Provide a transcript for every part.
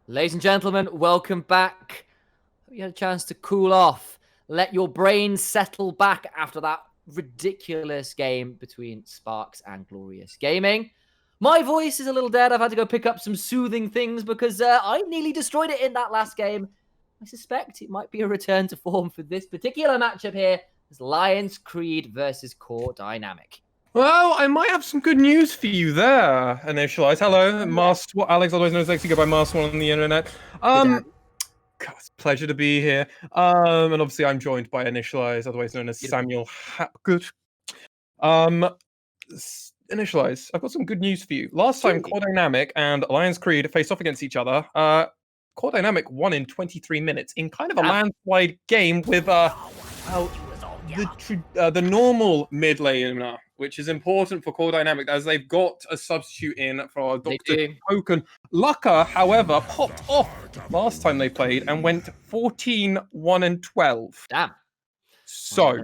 Ladies and gentlemen, welcome back. Hope you had a chance to cool off. Let your brains settle back after that ridiculous game between Sparks and Glorious Gaming. My voice is a little dead. I've had to go pick up some soothing things because I nearly destroyed it in that last game. I suspect it might be a return to form for this particular matchup here. It's Lionscreed versus Core Dynamic. Well, I might have some good news for you there, Initialize. Hello, Alex, otherwise known as Lexi, go by Mars1 on the internet. Good It's a pleasure to be here. And obviously I'm joined by Initialize, otherwise known as Samuel Hapgood. Initialize, I've got some good news for you. Last time Core Dynamic and Lionscreed faced off against each other, Core Dynamic won in 23 minutes in kind of a landslide game with the normal mid laner, which is important for Core Dynamic as they've got a substitute in for Dr. Token. Lucca, however, popped off last time they played and went 14-1-12. Damn. So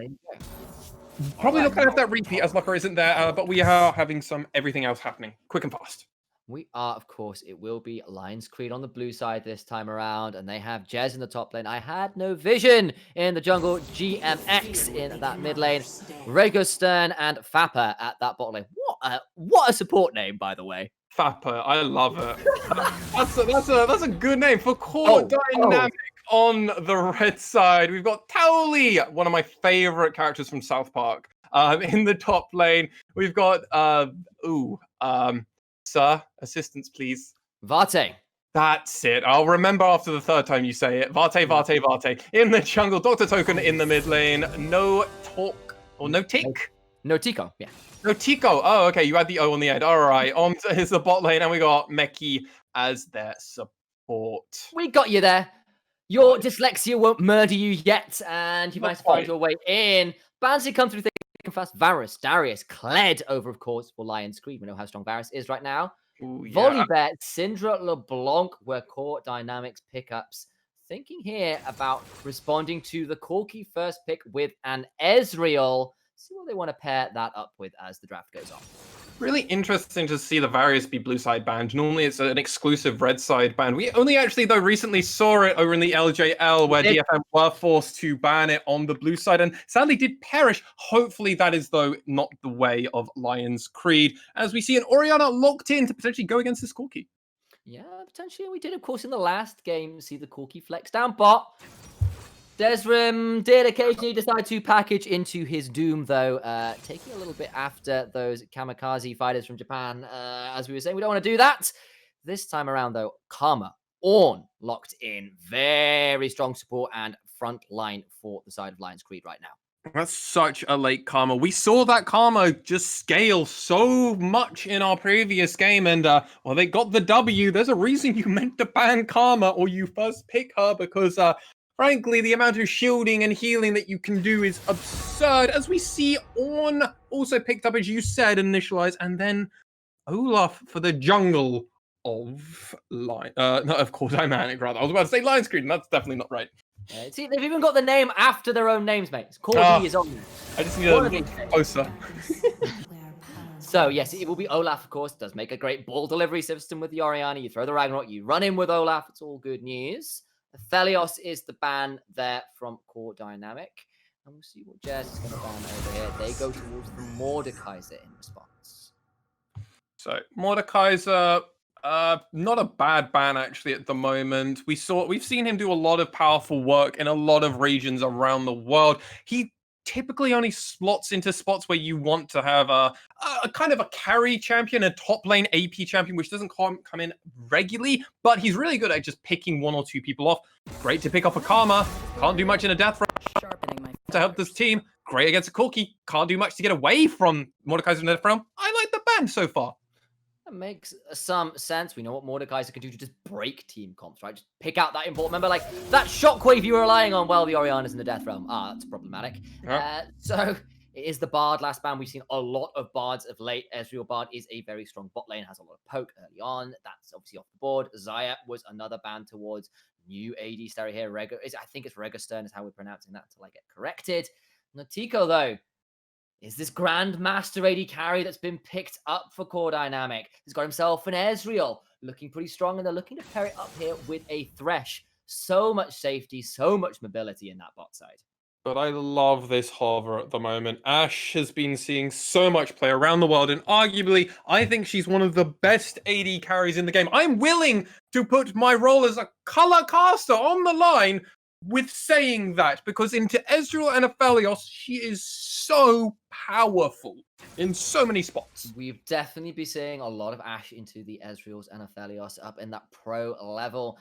probably not going to have that repeat as Lucca isn't there, but we are having some everything else happening quick and fast. We are, of course, it will be Lionscreed on the blue side this time around, and they have Jez in the top lane. I had no vision in the jungle, GMX in that mid lane, Regostern and Fapper at that bot lane. What a support name, by the way. Fapper, I love it. that's a good name for Core Dynamic. On the red side, we've got Towley, one of my favorite characters from South Park. In the top lane, we've got Sir, assistance, please. Vate. That's it. I'll remember after the third time you say it. Vate. In the jungle, Dr. Token in the mid lane. No tick? No Tico, yeah. No Tico. Oh, okay. You had the O on the end. All right. On to his bot lane, and we got Meki as their support. We got you there. Your dyslexia won't murder you yet, and you might find your way in. Bansi come through thick and fast. Varus, Darius, Kled over, of course, for Lionscreed. We know how strong Varus is right now. Volibear, Syndra, LeBlanc were Core Dynamics pickups. Thinking here about responding to the Corki first pick with an Ezreal. See what they want to pair that up with as the draft goes on. Really interesting to see the Varus be blue side banned. Normally it's an exclusive red side ban. We only actually, though, recently saw it over in the LJL where DFM were forced to ban it on the blue side and sadly did perish. Hopefully that is, though, not the way of Lionscreed, as we see an Orianna locked in to potentially go against this Corki. Yeah, potentially. We did, of course, in the last game see the Corki flex down bot. Desrim did occasionally decide to package into his doom, though, taking a little bit after those kamikaze fighters from Japan. As we were saying, we don't want to do that. This time around, though, Karma, Ornn locked in. Very strong support and front line for the side of Lionscreed right now. That's such a late Karma. We saw that Karma just scale so much in our previous game, and well, they got the W. There's a reason you meant to ban Karma or you first pick her, because frankly, the amount of shielding and healing that you can do is absurd. As we see, Ornn also picked up, as you said, Initialize, and then Olaf for the jungle of Core Dynamic, rather. I was about to say Lionscreed, and that's definitely not right. See, they've even got the name after their own names, mate. Cordy is on. I just need a closer. So, yes, it will be Olaf, of course. It does make a great ball delivery system with the Orianna. You throw the Ragnarok, you run in with Olaf. It's all good news. Thelios is the ban there from Core Dynamic. And we'll see what Jazz is going to ban over here. They go towards the Mordekaiser in response. So, Mordekaiser, not a bad ban actually at the moment. We've seen him do a lot of powerful work in a lot of regions around the world. He typically only slots into spots where you want to have a kind of a carry champion, a top lane AP champion, which doesn't come in regularly, but he's really good at just picking one or two people off. Great to pick off a Karma. Can't do much in a death realm. To help this team. Great against a Corki. Can't do much to get away from Mordekaiser in the death realm. I like the ban so far. That makes some sense. We know what Mordekaiser can do to just break team comps, right? Just pick out that important member. Like, that shockwave you were relying on while the Orianna's in the Death Realm. That's problematic. So, it is the Bard last ban. We've seen a lot of Bards of late. Ezreal Bard is a very strong bot lane, has a lot of poke early on. That's obviously off the board. Zaya was another ban towards new AD stereo here. I think it's Regostern is how we're pronouncing that until I get corrected. Notiko, though, is this Grandmaster AD carry that's been picked up for Core Dynamic. He's got himself an Ezreal. looking pretty strong, and they're looking to pair it up here with a Thresh. So much safety, so much mobility in that bot side. But I love this hover at the moment. Ashe has been seeing so much play around the world, and arguably, I think she's one of the best AD carries in the game. I'm willing to put my role as a color caster on the line with saying that, because into Ezreal and Aphelios, she is so powerful in so many spots. We've definitely been seeing a lot of Ashe into the Ezreals and Aphelios up in that pro level.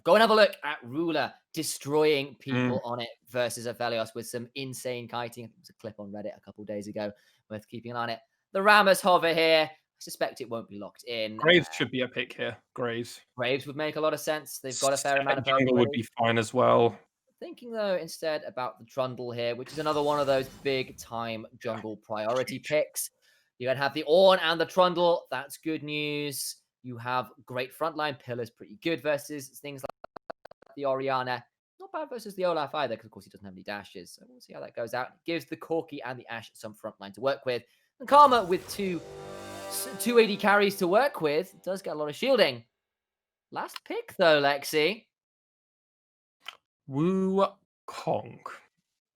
Go and have a look at Ruler destroying people on it versus Aphelios with some insane kiting. I think it was a clip on Reddit a couple days ago worth keeping an eye on it. The Rammus hover here. I suspect it won't be locked in. Graves should be a pick here. Graves would make a lot of sense. They've got a fair amount of jungle would be fine as well. Thinking though instead about the Trundle here, which is another one of those big time jungle priority picks. You're gonna have the Ornn and the Trundle. That's good news. You have great frontline pillars, pretty good versus things like the Orianna. Not bad versus the Olaf either, because of course he doesn't have any dashes. So we'll see how that goes out. It gives the Corki and the Ashe some frontline to work with. And Karma with two AD carries to work with does get a lot of shielding. Last pick though, Lexi. Wukong.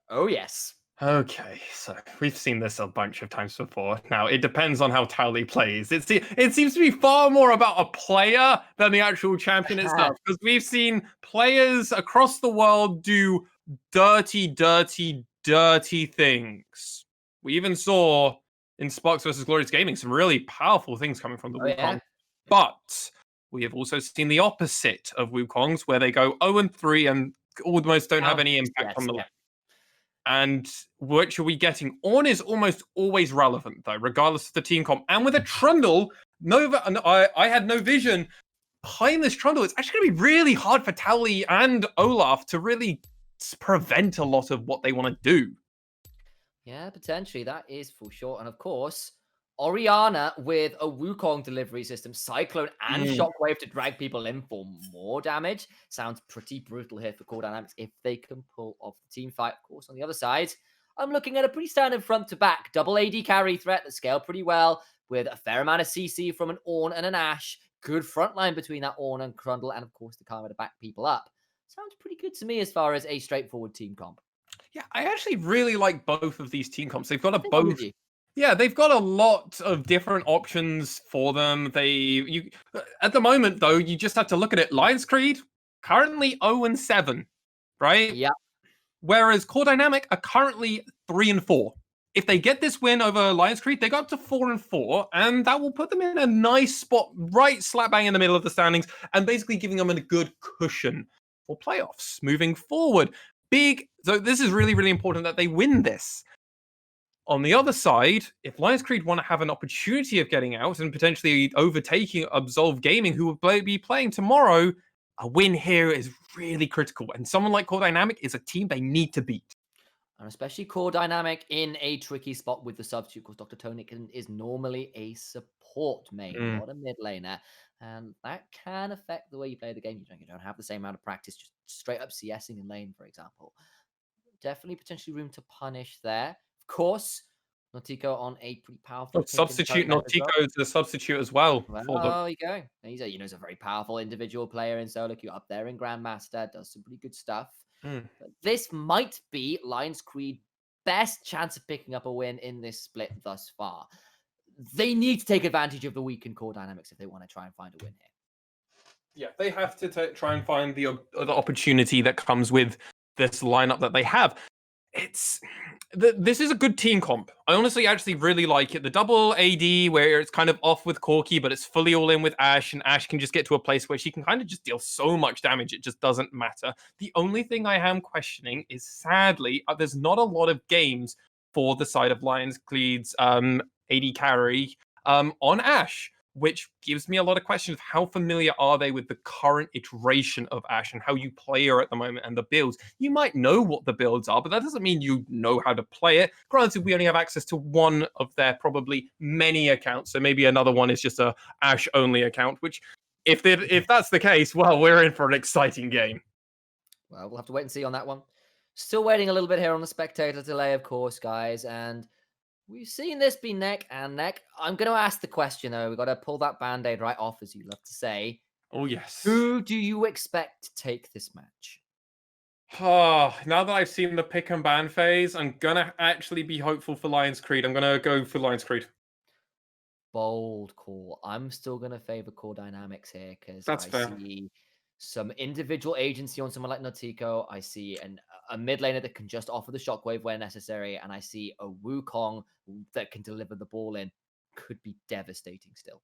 Oh, yes. Okay, so we've seen this a bunch of times before. Now, it depends on how Towley plays. It seems to be far more about a player than the actual champion itself, because we've seen players across the world do dirty, dirty, dirty things. We even saw in Sparks versus Glorious Gaming some really powerful things coming from the Wukong. Yeah. But we have also seen the opposite of Wukongs, where they go 0-3 and almost don't have any impact on the lane. And which are we getting? Ornn is almost always relevant, though, regardless of the team comp. And with a Trundle, I had no vision behind this Trundle. It's actually going to be really hard for Towley and Olaf to really prevent a lot of what they want to do. Yeah, potentially. That is for sure. And of course, Orianna with a Wukong delivery system, Cyclone and Shockwave to drag people in for more damage. Sounds pretty brutal here for Core Dynamics if they can pull off the team fight. Of course, on the other side, I'm looking at a pretty standard front to back. Double AD carry threat that scale pretty well with a fair amount of CC from an Ornn and an Ashe. Good front line between that Ornn and Trundle, and of course the Karma to back people up. Sounds pretty good to me as far as a straightforward team comp. Yeah, I actually really like both of these team comps. They've got Yeah, they've got a lot of different options for them. At the moment, though, you just have to look at it. Lionscreed, currently 0-7, right? Yeah. Whereas Core Dynamic are currently 3-4. If they get this win over Lionscreed, they go up to 4-4, and that will put them in a nice spot, right slap bang in the middle of the standings, and basically giving them a good cushion for playoffs moving forward. So this is really, really important that they win this. On the other side, if Lionscreed want to have an opportunity of getting out and potentially overtaking Absolve Gaming, who will be playing tomorrow, a win here is really critical. And someone like Core Dynamic is a team they need to beat. And especially Core Dynamic in a tricky spot with the substitute, because Dr. Tonic is normally a support main, not a mid laner. And that can affect the way you play the game. You don't have the same amount of practice just straight up CSing in lane, for example. Definitely potentially room to punish there. Of course, Nautico on a pretty powerful substitute. Nautico is a substitute as well. There you go. He's a very powerful individual player in solo queue up there in Grandmaster. Does some pretty good stuff. But this might be Lionscreed's best chance of picking up a win in this split thus far. They need to take advantage of the weakened Core Dynamics if they want to try and find a win here. Yeah, they have to try and find the opportunity that comes with this lineup that they have. This is a good team comp. I honestly actually really like it. The double AD where it's kind of off with Corki, but it's fully all in with Ashe, and Ashe can just get to a place where she can kind of just deal so much damage, it just doesn't matter. The only thing I am questioning is, sadly, there's not a lot of games for the side of Lionscreed's AD carry on Ashe, which gives me a lot of questions of how familiar are they with the current iteration of Ashe and how you play her at the moment and the builds. You might know what the builds are, but that doesn't mean you know how to play it. Granted, we only have access to one of their probably many accounts, so maybe another one is just a Ashe-only account, which, if that's the case, well, we're in for an exciting game. Well, we'll have to wait and see on that one. Still waiting a little bit here on the spectator delay, of course, guys, and We've seen this be neck and neck. I'm going to ask the question, though. We've got to pull that Band-Aid right off, as you love to say. Oh, yes. Who do you expect to take this match? Oh, now that I've seen the pick and ban phase, I'm going to actually be hopeful for Lionscreed. I'm going to go for Lionscreed. Bold call. I'm still going to favor Core Dynamics here because I fair. see some individual agency on someone like Notiko. I see a mid laner that can just offer the shockwave where necessary. And I see a Wukong that can deliver the ball in. Could be devastating still.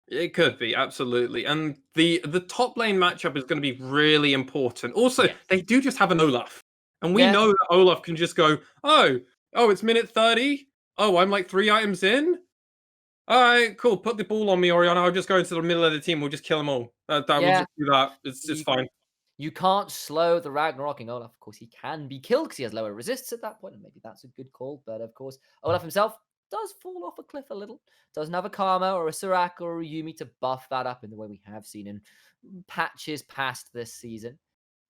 It could be, absolutely. And the top lane matchup is going to be really important. Also, they do just have an Olaf. And we know that Olaf can just go, oh, it's minute 30. Oh, I'm like 3 items in. All right, cool. Put the ball on me, Orianna. I'll just go into the middle of the team. We'll just kill them all. We'll just do that. It's fine. You can't slow the Ragnaroking Olaf. Of course, he can be killed because he has lower resists at that point, and maybe that's a good call. But of course, Olaf himself does fall off a cliff a little. Doesn't have a Karma or a Soraka or a Yumi to buff that up in the way we have seen in patches past this season.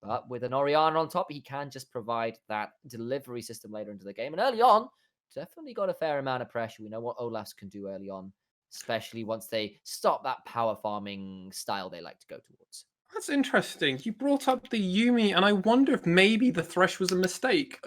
But with an Orianna on top, he can just provide that delivery system later into the game. And early on, definitely got a fair amount of pressure. We know what Olafs can do early on, especially once they stop that power farming style they like to go towards. That's interesting. You brought up the Yumi, and I wonder if maybe the Thresh was a mistake.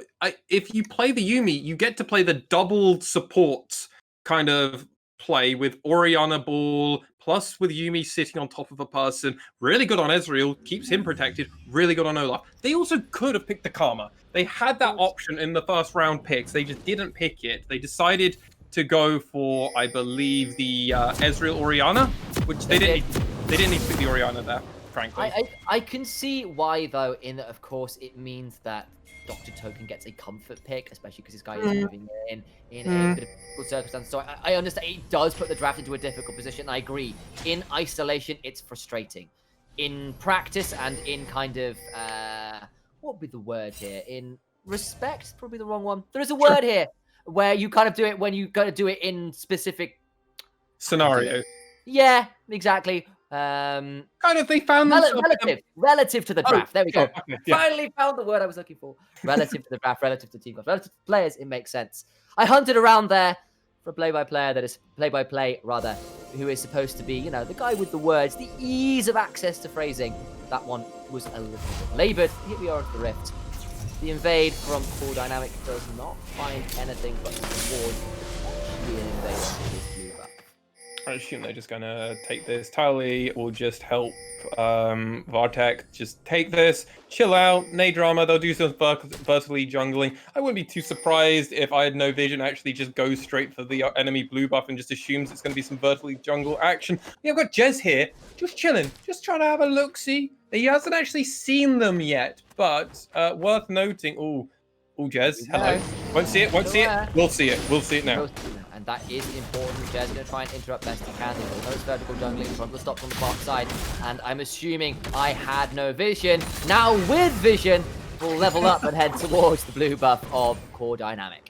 If you play the Yumi, you get to play the double support kind of play with Orianna Ball, plus with Yumi sitting on top of a person. Really good on Ezreal, keeps him protected. Really good on Olaf. They also could have picked the Karma. They had that option in the first round picks. They just didn't pick it. They decided to go for, I believe, the Ezreal Orianna, which they didn't need to pick the Orianna there. Frankly. I can see why, though, in that, of course, it means that Dr. Token gets a comfort pick, especially because this guy is moving in a bit of difficult circumstances. So I understand it does put the draft into a difficult position. I agree. In isolation, it's frustrating. In practice and in kind of, what would be the word here? In respect, probably the wrong one. There is a word here where you kind of do it when you got to do it in specific scenarios. Yeah, exactly. Kind of, they found relative to the draft. There we go. Okay, Finally found the word I was looking for. Relative to the draft, relative to team, relative to players, it makes sense. I hunted around there for a play-by-player that is play-by-play rather, who is supposed to be, you know, the guy with the words, the ease of access to phrasing. That one was a little bit labored. Here we are at the Rift. The invade from Core Dynamic does not find anything but reward. Actually, an invade. I assume they're just gonna take this. Tally will just help Vartek just take this, chill out, no drama. They'll do some vertically jungling. I wouldn't be too surprised if I had no vision actually just goes straight for the enemy blue buff and just assumes it's gonna be some vertically jungle action. Yeah, I've got Jez here, just chilling, just trying to have a look-see. He hasn't actually seen them yet, but worth noting. Oh, Jez, hello. Won't see it. We'll see it. We'll see it now. And that is important. Jez going to try and interrupt best he can. There's no vertical jungling. Jungle stops on the far side. And I'm assuming I had no vision. Now with vision, we'll level up and head towards the blue buff of Core Dynamic.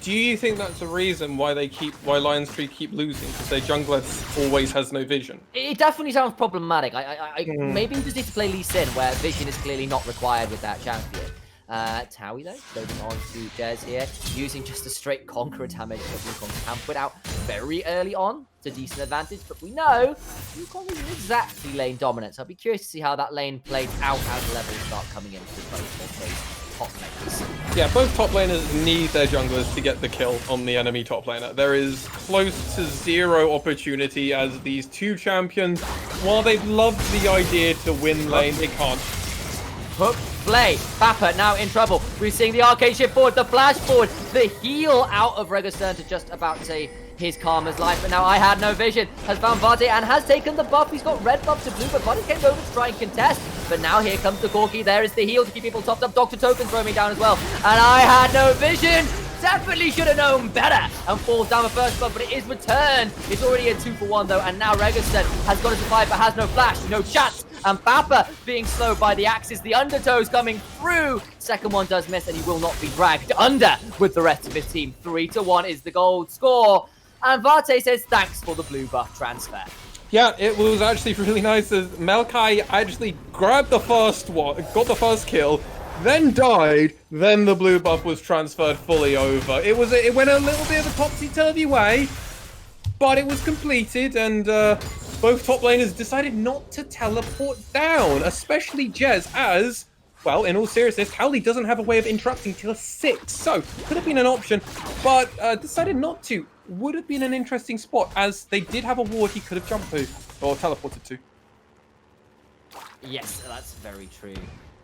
Do you think that's a reason why Lionscreed keep losing? Because their jungler always has no vision? It definitely sounds problematic. Maybe you just need to play Lee Sin, where vision is clearly not required with that champion. Towie though, loading on to Jez here, using just a straight conqueror damage that Wukong can put out very early on to decent advantage, but we know Wukong isn't exactly lane dominant, so I'll be curious to see how that lane plays out as levels start coming in for both of those top laners. Yeah, both top laners need their junglers to get the kill on the enemy top laner. There is close to zero opportunity as these two champions, while they've loved the idea to win lane, they can't. Hook, play. Papa now in trouble. We're seeing the arcade shift forward, the flash forward, the heal out of Registern to just about save his Karma's life. But now I had no vision. Has found Vade and has taken the buff. He's got red buff to blue, but Vade came over to try and contest. But now here comes the Corki. There is the heal to keep people topped up. Dr. Token throwing me down as well. And I had no vision. Definitely should have known better and falls down the first buff, but it is returned. It's already a 2-for-1 though, and now Registern has got to survive but has no flash, no chance. And Papa being slowed by the axes, the undertows coming through. Second one does miss, and he will not be dragged under with the rest of his team. 3-1 is the gold score. And Vate says thanks for the blue buff transfer. Yeah, it was actually really nice as Maokai actually grabbed the first one, got the first kill, then died, then the blue buff was transferred fully over. It went a little bit of a topsy-turvy way, but it was completed, and both top laners decided not to teleport down, especially Jez, as, well, in all seriousness, Cowley doesn't have a way of interrupting till 6, so could have been an option, but decided not to. Would have been an interesting spot, as they did have a ward he could have jumped to, or teleported to. Yes, that's very true.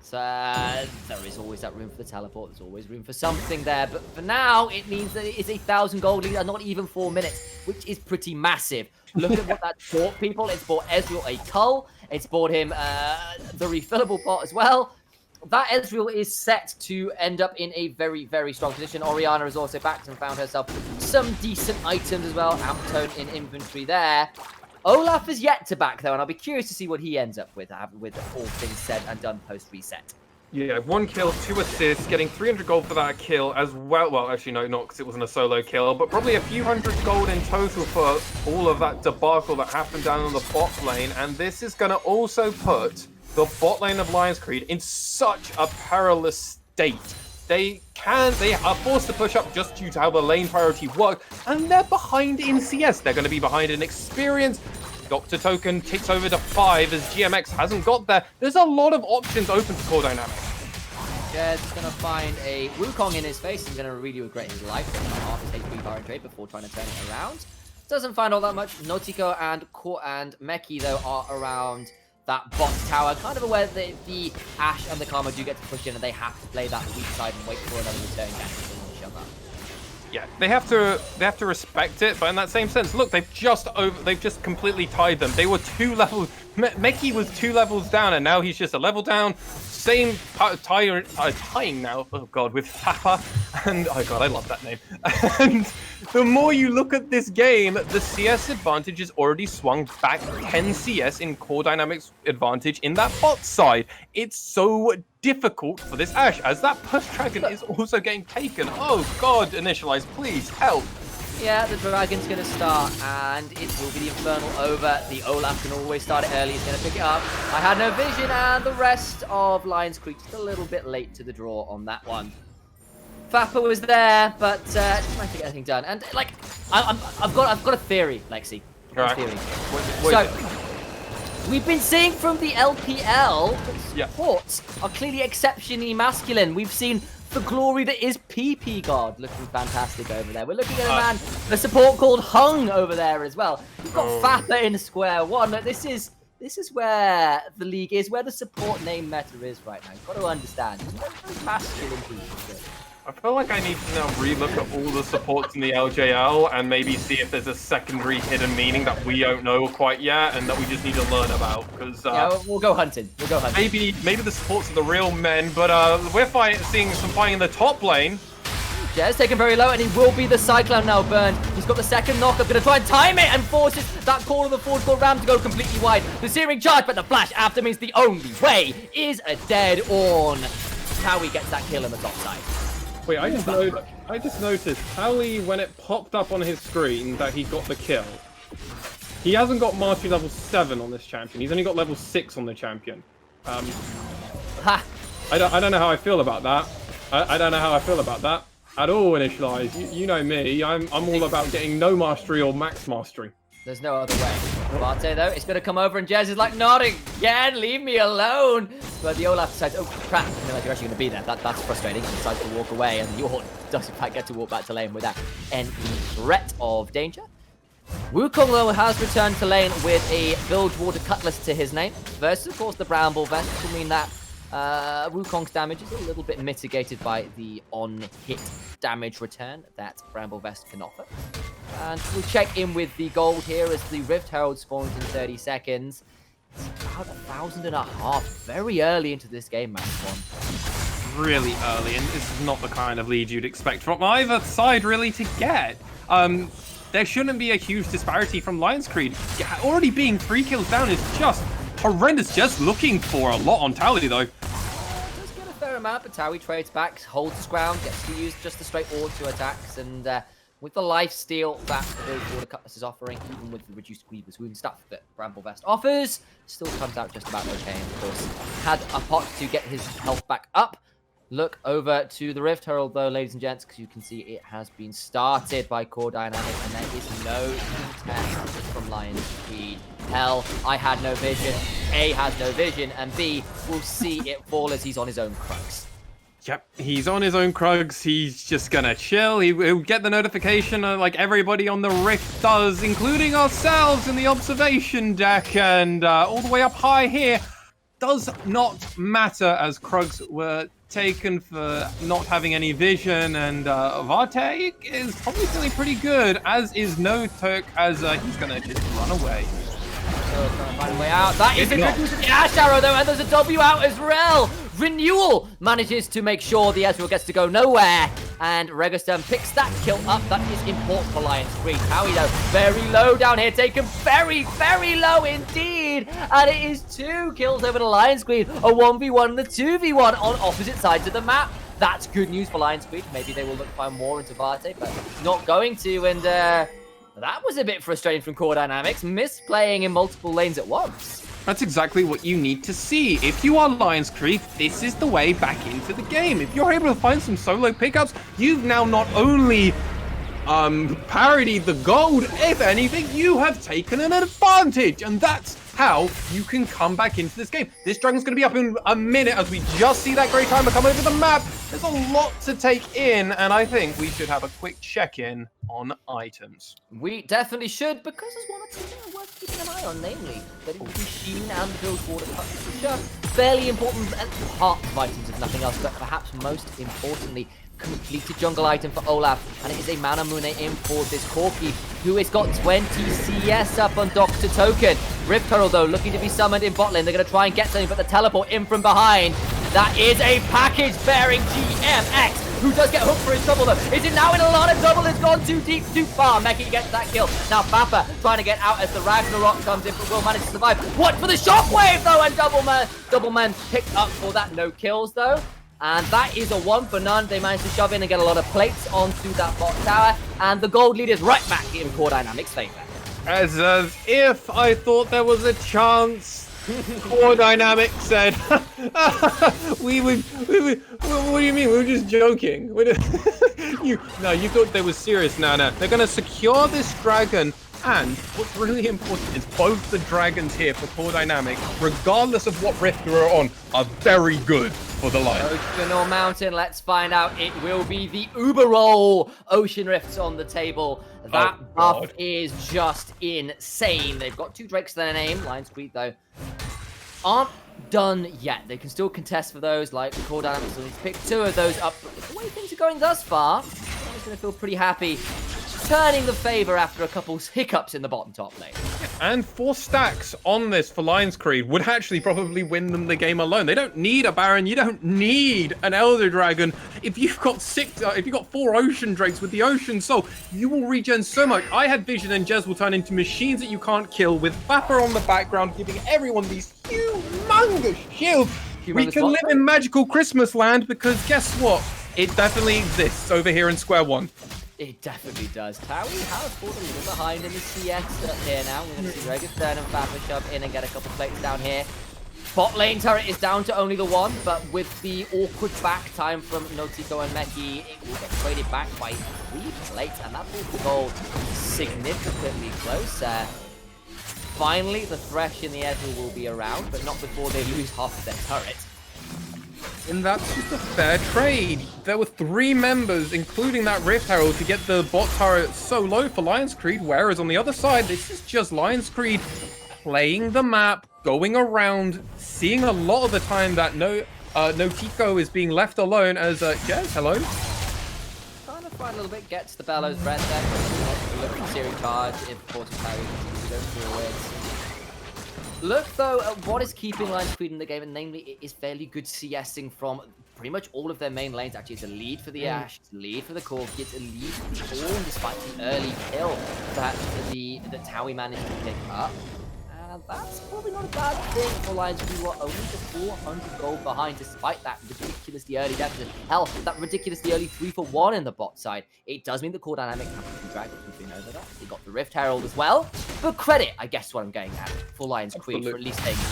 So there is always that room for the teleport. There's always room for something there. But for now, it means that it is a 1,000 gold lead and not even 4 minutes, which is pretty massive. Look at what that's bought people. It's bought Ezreal a cull. It's bought him the refillable pot as well. That Ezreal is set to end up in a very, very strong position. Orianna is also back and found herself some decent items as well. Amtone in inventory there. Olaf is yet to back, though, and I'll be curious to see what he ends up with all things said and done post-reset. Yeah, 1 kill, 2 assists, getting 300 gold for that kill as well. Well, actually, no, not because it wasn't a solo kill, but probably a few hundred gold in total for all of that debacle that happened down on the bot lane. And this is going to also put the bot lane of Lionscreed in such a perilous state. They are forced to push up just due to how the lane priority works, and they're behind in CS. They're going to be behind in experience. Doctor Token ticks over to 5 as GMX hasn't got there. There's a lot of options open to Core Dynamic. Jed's going to find a Wukong in his face and going to really regret his life after his HP power trade before trying to turn it around. Doesn't find all that much. Nautico and Meki, though, are around that bot tower, kind of aware that the Ashe and the Karma do get to push in, and they have to play that weak side and wait for another return game from each other. Yeah, they have to respect it, but in that same sense, look, they've just completely tied them. They were 2 levels. Meki was 2 levels down, and now he's just a level down. Same tying now. Oh god, with Papa, and oh god, I love that name. And the more you look at this game, the CS advantage is already swung back 10 CS in Core Dynamics advantage in that bot side. It's so difficult for this Ashe, as that push dragon is also getting taken. Oh god, initialize, please help. Yeah, the dragon's going to start, and it will be the Infernal over. The Olaf can always start it early. He's going to pick it up. I had no vision, and the rest of Lionscreed just a little bit late to the draw on that one. Fappa was there, but just trying to get anything done. And like, I've got a theory, Lexi. Right. Theory. What is So we've been seeing from the LPL that supports are clearly exceptionally masculine. We've seen the glory that is PP God looking fantastic over there. We're looking at a support called Hung over there as well. We've got Fappa in square one. This is where the league is, where the support name meta is right now. You've got to understand. It's very masculine people. I feel like I need to now relook at all the supports in the LJL and maybe see if there's a secondary hidden meaning that we don't know quite yet and that we just need to learn about. Because yeah, we'll go hunting. Maybe the supports are the real men, but we're seeing some fighting in the top lane. Jez taken very low, and he will be the Cyclone now burned. He's got the second knock-up, going to try and time it and forces that call of the forward core ram to go completely wide. The Searing Charge, but the flash after means the only way is a dead on. How he gets that kill on the top side. Wait, I just noticed Howie, when it popped up on his screen that he got the kill, he hasn't got Mastery level 7 on this champion. He's only got level 6 on the champion. I don't know how I feel about that. I don't know how I feel about that at all, Initialize. You know me. I'm all about getting no mastery or max mastery. There's no other way. Barte, though, it's going to come over, and Jez is like, not again, leave me alone. But the Olaf decides, oh, crap, I feel like you're actually going to be there. That's frustrating. He decides to walk away, and Yorn does, in fact, get to walk back to lane without any threat of danger. Wukong, though, has returned to lane with a Bilgewater Cutlass to his name, versus, of course, the Bramble Vest, which will mean that Wukong's damage is a little bit mitigated by the on-hit damage return that Bramble Vest can offer. And we'll check in with the gold here as the Rift Herald spawns in 30 seconds. It's about 1,500 very early into this game, Max One. Really early, and this is not the kind of lead you'd expect from either side really to get. There shouldn't be a huge disparity from Lionscreed. Already being 3 kills down is just horrendous. Just looking for a lot on Tally, though. Does get a fair amount, but Taui trades back, holds his ground, gets to use just the straight auto attacks, and with the lifesteal that the Bilgewater Cutlass is offering, even with the reduced Grievous Wound stuff that Bramble Vest offers, still comes out just about okay. And of course, had a pot to get his health back up, look over to the Rift Herald, though, ladies and gents, because you can see it has been started by Core Dynamic, and there is no contest from Lionscreed. Hell, I had no vision. A has no vision, and B will see it fall as he's on his own crux. Yep, he's on his own Krugs. He's just gonna chill. He'll get the notification like everybody on the Rift does, including ourselves in the observation deck, and all the way up high here. Does not matter, as Krugs were taken for not having any vision, and Varte is probably feeling pretty good, as is No Turk, as he's gonna just run away. So trying to find a way out. That is the good news of the Ash Arrow, though, and there's a W out as well. Renewal manages to make sure the Ezreal gets to go nowhere, and Registem picks that kill up. That is important for Lionscreed. Howie, though, very low down here, taken very, very low indeed, and it is 2 kills over to Lionscreed, a 1v1 and a 2v1 on opposite sides of the map. That's good news for Lionscreed. Maybe they will look to find more into Varte, but not going to, and that was a bit frustrating from Core Dynamics, misplaying in multiple lanes at once. That's exactly what you need to see. If you are Lionscreed, this is the way back into the game. If you're able to find some solo pickups, you've now not only parodied the gold, if anything, you have taken an advantage, and that's how you can come back into this game. This dragon's going to be up in a minute as we just see that Grey Timer come over the map. There's a lot to take in, and I think we should have a quick check-in on items. We definitely should, because there's one or two that are worth keeping an eye on, namely the machine and the build water cuts, which are fairly important parts of items, if nothing else, but perhaps most importantly, completed jungle item for Olaf, and it is a Mana Mune in for this Corki, who has got 20 CS up on Dr. Token. Rift Herald, though, looking to be summoned in bot lane. They're going to try and get something, but the teleport in from behind. That is a package bearing GMX, who does get hooked for his trouble, though. Is it now in a lot of trouble? It's gone too deep, too far. Meki gets that kill. Now Papa trying to get out as the Ragnarok comes in, but will manage to survive. What for the shockwave, though? And Doubleman picked up for that. No kills, though. And that is a 1 for none. They managed to shove in and get a lot of plates onto that bot tower. And the gold lead is right back in Core Dynamics' favor. As if I thought there was a chance. Core Dynamics said, what do you mean? We were just joking. You thought they were serious. No. They're going to secure this dragon. And what's really important is both the dragons here for Core Dynamics, regardless of what rift we're on, are very good for the line. Ocean or mountain, let's find out. It will be the Uber Roll. Ocean Rifts on the table. That buff is just insane. They've got 2 Drakes to their name. Lionscreed, though, aren't done yet. They can still contest for those, like Core Dynamics will need to pick 2 of those up. But the way things are going thus far, I'm just going to feel pretty happy. Turning the favor after a couple hiccups in the bottom top lane. And 4 stacks on this for Lionscreed would actually probably win them the game alone. They don't need a Baron. You don't need an Elder Dragon. If you've got 4 Ocean Drakes with the Ocean Soul, you will regen so much. I had Vision and Jez will turn into machines that you can't kill, with Fapper on the background, giving everyone these humongous shields. We can live in magical Christmas land, because guess what? It definitely exists over here in Square One. It definitely does. Towie has fallen a little behind in the CS up here now. We're going to see Registem and Fapper shove in and get a couple plates down here. Bot lane turret is down to only the 1, but with the awkward back time from Notiko and Meki, it will get traded back by 3 plates, and that pulls the goal significantly closer. Finally, the Thresh in the Ezreal will be around, but not before they lose half of their turret. And that's just a fair trade. There were 3 members, including that Rift Herald, to get the bot turret so low for Lionscreed, whereas on the other side, this is just Lionscreed playing the map, going around, seeing a lot of the time that Notiko is being left alone as, Jez, hello? Trying to find a little bit, gets the Bellows Breath there. Look at Searing Charge if Fortune Parry continues to go forwards. Look, though, at what is keeping Lionscreed in the game, and namely, it is fairly good CSing from pretty much all of their main lanes. Actually, it's a lead for the Ashe, it's a lead for the Corki, it's a lead for the Ornn, despite the early kill that Towie managed to pick up. And that's probably not a bad thing for Lionscreed, who are only just 400 gold behind, despite that ridiculously early deficit. Hell, that ridiculously early 3-for-1 in the bot side. It does mean the Core Dynamic have to drag it between over that. They got the Rift Herald as well. But credit, I guess what I'm getting at, for Lionscreed for at least taking.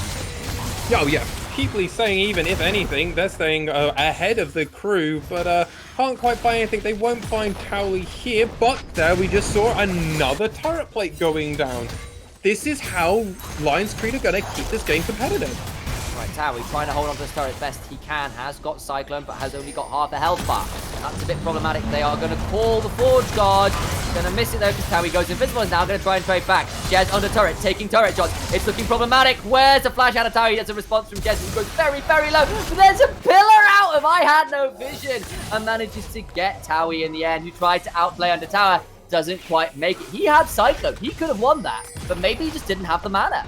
Oh yeah, Keeply saying even, if anything, they're staying ahead of the crew, but can't quite find anything. They won't find Towley here, but there we just saw another turret plate going down. This is how Lionscreed are going to keep this game competitive. Right, Towley trying to hold on to this turret best he can. Has got Cyclone, but has only got half a health bar. That's a bit problematic. They are going to call the Forge Guard. Going to miss it though because Towley goes invisible. Is now going to try and trade back. Jez under turret, taking turret shots. It's looking problematic. Where's the flash out of Towley? That's a response from Jez, who goes very, very low. But there's a pillar out of I Had No Vision and manages to get Towley in the end, who tried to outplay under tower. Doesn't quite make it. He had Cyclone. He could have won that, but maybe he just didn't have the mana.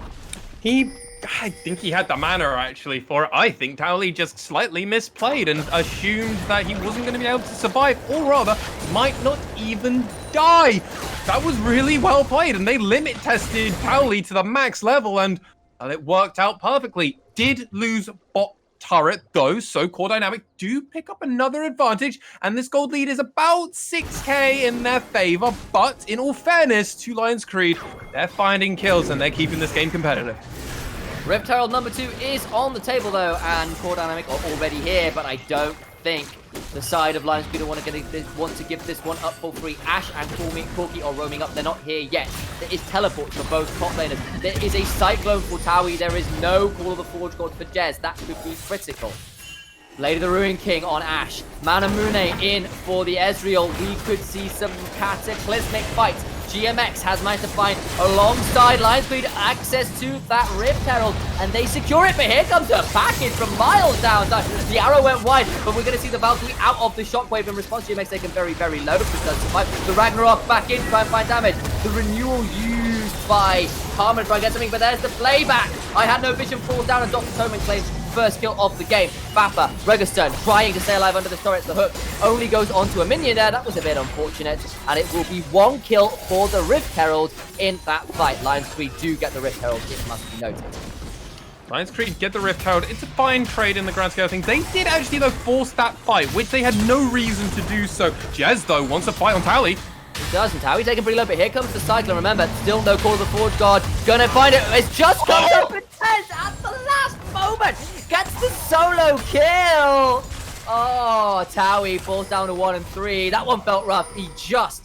I think he had the mana actually for it. I think Towley just slightly misplayed and assumed that he wasn't going to be able to survive, or rather, might not even die. That was really well played, and they limit tested Towley to the max level, and it worked out perfectly. Did lose bot turret though, so Core Dynamic do pick up another advantage, and this gold lead is about 6k in their favor, but in all fairness to Lionscreed, they're finding kills and they're keeping this game competitive. Rift Herald number 2 is on the table though, and Core Dynamic are already here, but I don't think the side of Lionscreed want to give this one up for free. Ash and Corky are roaming up. They're not here yet. There is teleports for both top laners. There is a Cyclone for Towley. There is no Call of the Forge Guard for Jez. That could be critical. Lady the Ruin King on Ash. Manamune in for the Ezreal. We could see some cataclysmic fights. GMX has managed to find, alongside Lionscreed, access to that Rift Herald, and they secure it, but here comes a package from miles down. The arrow went wide, but we're going to see the Valkyrie out of the shockwave in response. GMX taken very, very low, but does survive. The Ragnarok back in to try and find damage. The renewal used by Karma to try and get something, but there's the playback. I Had No Vision falls down, and Dr. Toman claims first kill of the game. Bappa, Registern trying to stay alive under the turret. The hook only goes onto a minion there. That was a bit unfortunate. And it will be 1 kill for the Rift Herald in that fight. Lionscreed do get the Rift Herald, it must be noted. Lionscreed get the Rift Herald. It's a fine trade in the grand scale of things. They did actually, though, force that fight, which they had no reason to do so. Jez, though, wants to fight on Towley. He does, and Towley taking pretty low, but here comes the Cyclone. Remember, still no Call of the Forge Guard. Gonna find it. It's just comes up and Tez at the last moment gets the solo kill. Oh, Towley falls down to 1 and 3. That one felt rough. He just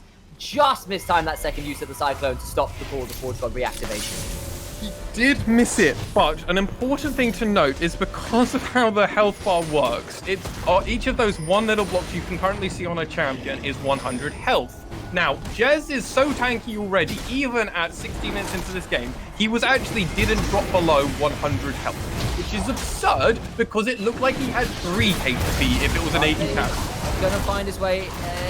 mistimed that second use of the Cyclone to stop the Call of the Forge God reactivation. He did miss it, but an important thing to note is because of how the health bar works, it's each of those one little blocks you can currently see on a champion is 100 health. Now, Jez is so tanky already, even at 60 minutes into this game, he didn't drop below 100 health, which is absurd because it looked like he had 3 HP if it was an AD carry. Going to find his way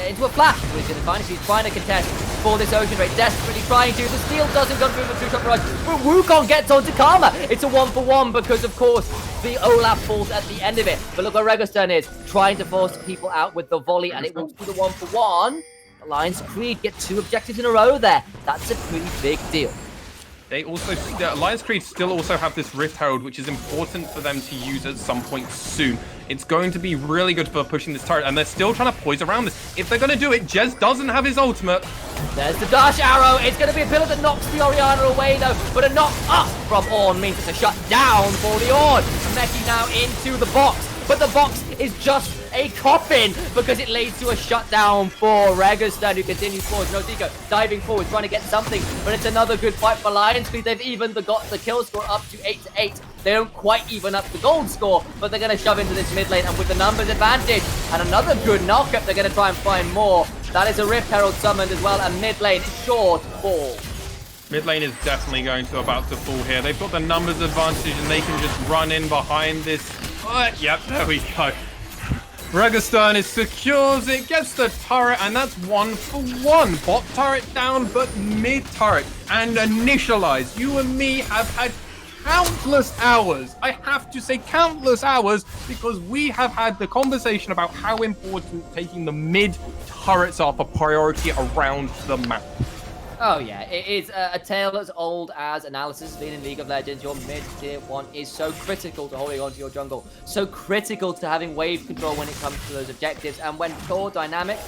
into a flash. He's going to find it. He's trying to contest for this Ocean Raid. Desperately trying to. The steal doesn't come through the two-shot barrage, but Wukong gets onto Karma. It's a 1-for-1 because, of course, the Olaf falls at the end of it. But look where Registern is, trying to force people out with the volley, and it will be the 1-for-1. Lionscreed get 2 objectives in a row there. That's a pretty big deal. They also, Lionscreed still also have this Rift Herald, which is important for them to use at some point soon. It's going to be really good for pushing this turret, and they're still trying to poise around this. If they're going to do it, Jez doesn't have his ultimate. There's the dash arrow. It's going to be a pillar that knocks the Orianna away, though. But a knock up from Ornn means it's a shut down for the Ornn. Meki now into the box. But the box is just a coffin because it leads to a shutdown for Registern, who continues forward. Nodico diving forward, trying to get something, but it's another good fight for Lionscreed. They've even got the kill score up to 8-8. They don't quite even up the gold score, but they're going to shove into this mid lane, and with the numbers advantage and another good knockup, they're going to try and find more. That is a Rift Herald summoned as well, and mid lane short fall. Mid lane is definitely about to fall here. They've got the numbers advantage, and they can just run in behind this. Yep, there we go. Registern secures it, gets the turret, and that's 1-for-1. Bot turret down, but mid turret and initialize. You and me have had countless hours. I have to say countless hours, because we have had the conversation about how important taking the mid turrets are for priority around the map. Oh yeah, it is a tale as old as analysis has been in League of Legends. Your mid-tier 1 is so critical to holding on to your jungle, so critical to having wave control when it comes to those objectives. And when Core Dynamic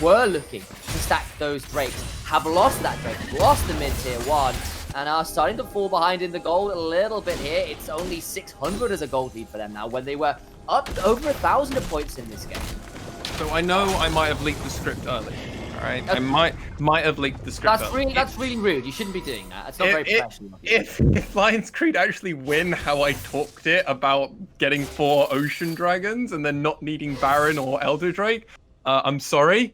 were looking to stack those Drakes, have lost that Drake, lost the mid-tier 1, and are starting to fall behind in the gold a little bit here. It's only 600 as a gold lead for them now, when they were up over 1,000 points in this game. So I know I might have leaked the script early. All right, I might have leaked the script. That's really rude. You shouldn't be doing that. It's not very professional. If Lionscreed actually win how I talked it about getting 4 Ocean Dragons and then not needing Baron or Elder Drake, I'm sorry.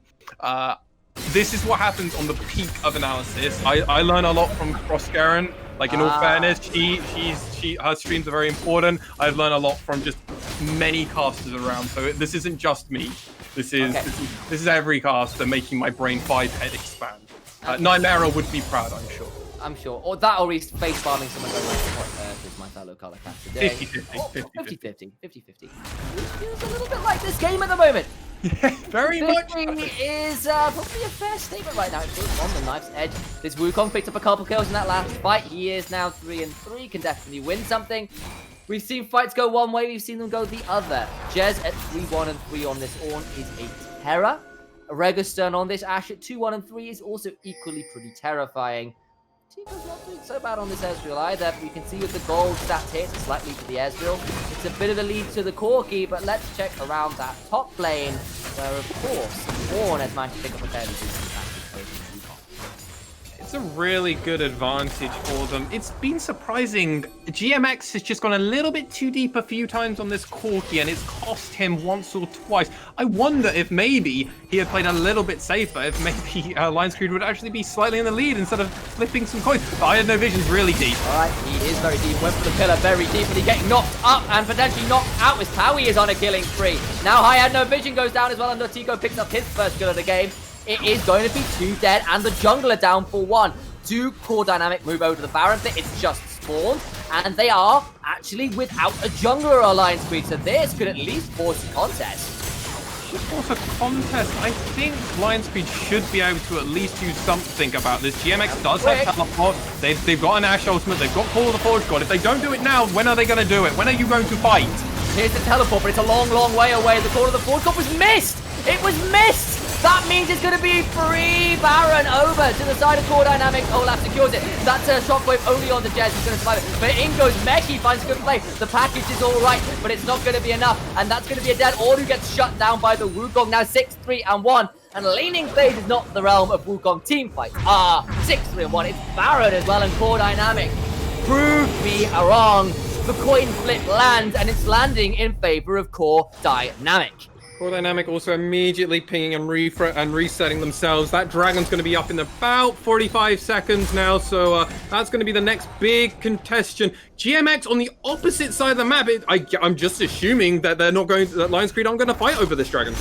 This is what happens on the peak of analysis. I learn a lot from Crossgaren. Like, in all fairness, her streams are very important. I've learned a lot from just many casters around. So this isn't just me. This is every caster making my brain 5 head expand. Nightmare would be proud, I'm sure. I'm sure. Or that, or he's face farming someone going like, what is my fellow color caster doing? 50-50. 50-50. Feels a little bit like this game at the moment. Yeah, very much. Is probably a fair statement right now. It's on the knife's edge. This Wukong picked up a couple kills in that last fight. He is now 3-3. Can definitely win something. We've seen fights go one way. We've seen them go the other. Jez at 3-1-3 on this Ornn is a terror. Registern on this Ashe at 2-1-3 is also equally pretty terrifying. Tico's not doing so bad on this Ezreal either. We can see with the gold stats here, it's a slight lead to the Ezreal. It's a bit of a lead to the Corki, but let's check around that top lane, where of course, Ornn has managed to pick up a fairly decent advantage over Wukong. It's a really good advantage for them. It's been surprising. GMX has just gone a little bit too deep a few times on this Corki, and it's cost him once or twice. I wonder if maybe he had played a little bit safer, if maybe Lionscreed would actually be slightly in the lead instead of flipping some coins. But I had no vision's really deep. All right, he is very deep. Went for the pillar very deeply, getting knocked up and potentially knocked out as Towie is on a killing spree. Now I had no vision goes down as well, and Tico picks up his first kill of the game. It is going to be 2 dead and the jungler down for 1. Do Core Dynamic move over to the Baron pit? It's just spawned, and they are actually without a jungler or Lionscreed, so this could at least force a contest. Should force a contest. I think Lionscreed should be able to at least do something about this. GMX does have teleport. They've got an Ashe ultimate. They've got Call of the Forge God. If they don't do it now, when are they going to do it? When are you going to fight? Here's the teleport, but it's a long, long way away. The Call of the Forge God was missed. It was missed. That means it's going to be free Baron over to the side of Core Dynamic. Olaf secures it. That's a shockwave only on the Jez. He's going to survive it. But in goes Meki, finds a good play. The package is all right, but it's not going to be enough. And that's going to be a dead Ornn who gets shut down by the Wukong. Now 6-3-1. And Leaning Blade is not the realm of Wukong team fights. 6-3-1. It's Baron as well, and Core Dynamic prove me wrong. The coin flip lands, and it's landing in favor of Core Dynamic. Core Dynamic also immediately pinging and resetting themselves. That dragon's going to be up in about 45 seconds now, so that's going to be the next big contestation. GMX on the opposite side of the map. I'm just assuming that that Lionscreed aren't going to fight over this dragon.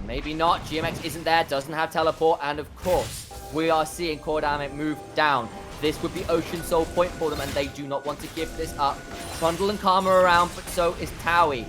Maybe not. GMX isn't there, doesn't have teleport, and of course, we are seeing Core Dynamic move down. This would be Ocean Soul point for them, and they do not want to give this up. Trundle and Karma around, but so is Towie.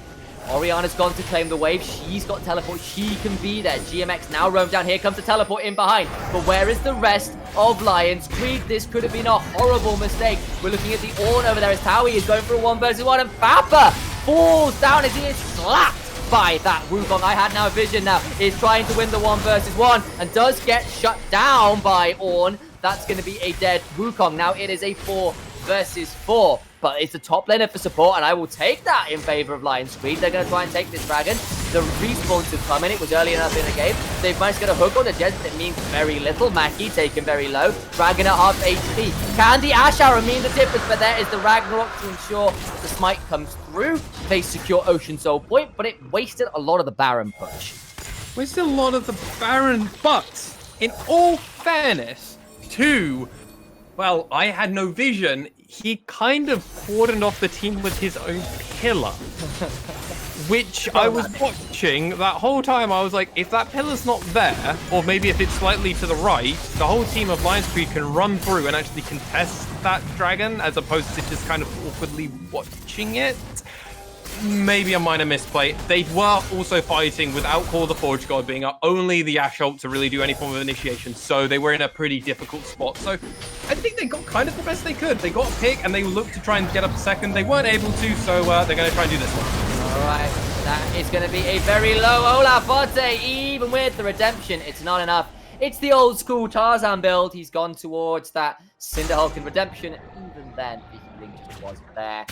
Orianna's gone to claim the wave. She's got teleport. She can be there. GMX now roam down. Here comes the teleport in behind. But where is the rest of Lionscreed? This could have been a horrible mistake. We're looking at the Ornn over there as Towie is going for a 1-versus-1. And Papa falls down as he is slapped by that Wukong. I had now vision now. Is trying to win the 1-versus-1 and does get shut down by Ornn. That's going to be a dead Wukong. Now it is a 4-versus-4. But it's the top laner for support, and I will take that in favor of Lionscreed. They're going to try and take this dragon. The respawns have come in. It was early enough in the game. They've managed to get a hook on the Jez, but it means very little. Maki taken very low. Dragon at half HP. Can the Ashe Arrow mean the difference? But there is the Ragnarok to ensure the smite comes through. They secure Ocean Soul point, but it wasted a lot of the Baron push. Wasted a lot of the Baron, but in all fairness to, well, I had no vision. He kind of cordoned off the team with his own pillar, which I was watching that whole time. I was like, if that pillar's not there, or maybe if it's slightly to the right, the whole team of Lionscreed can run through and actually contest that dragon, as opposed to just kind of awkwardly watching it. Maybe a minor misplay. They were also fighting without Call of the Forge God being up, only the Ashe ult to really do any form of initiation, so they were in a pretty difficult spot. So I think they got kind of the best they could. They got a pick and they looked to try and get up a second. They weren't able to, so they're going to try and do this one. All right, that is going to be a very low Olaf Forte. Even with the redemption, it's not enough. It's the old school Tarzan build. He's gone towards that Cinder Hulk and Redemption. Even then, the healing just wasn't there.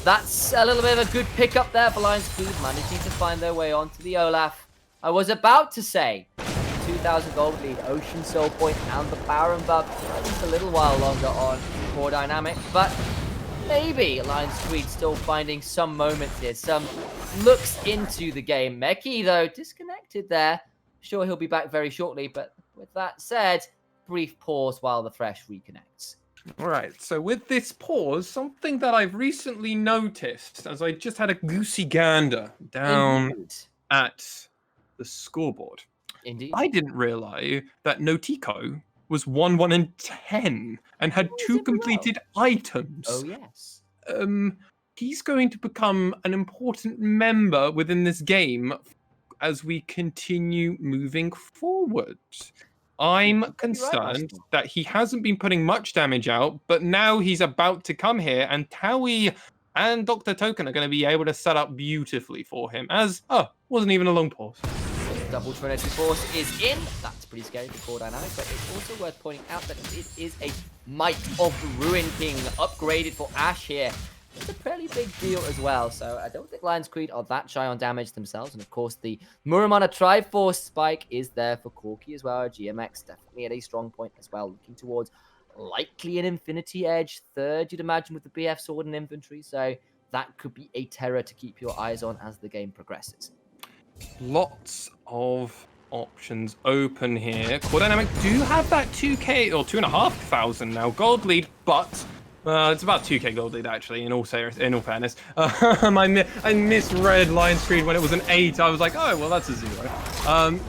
That's a little bit of a good pickup there for Lionscreed, managing to find their way onto the Olaf. I was about to say 2,000 gold lead, Ocean Soul Point, and the Baron buff at least a little while longer on Core Dynamic, but maybe Lionscreed still finding some moments here, some looks into the game. Meki, though, disconnected there. Sure, he'll be back very shortly, but with that said, brief pause while the Thresh reconnects. All right, so with this pause, something that I've recently noticed, as I just had a goosey gander down at the scoreboard. Indeed. I didn't realize that Notico was 1-1 and 10 and had 2 completed items. Oh, yes. He's going to become an important member within this game as we continue moving forward. I'm concerned that he hasn't been putting much damage out, but now he's about to come here, and Towie and Dr. Token are going to be able to set up beautifully for him, as, wasn't even a long pause. Double Trinity Force is in. That's pretty scary for Core Dynamic, but it's also worth pointing out that it is a Might of Ruin King upgraded for Ashe here. It's a pretty big deal as well, so I don't think Lionscreed are that shy on damage themselves. And of course, the Muramana Triforce spike is there for Corki as well. GMX definitely at a strong point as well, looking towards likely an Infinity Edge third, you'd imagine, with the BF Sword and Infantry. So that could be a terror to keep your eyes on as the game progresses. Lots of options open here. Core Dynamic do have that 2k or 2,500 now gold lead, but it's about 2k gold lead actually. In all fairness, I misread Lionscreed when it was an 8. I was like, oh well, that's a 0.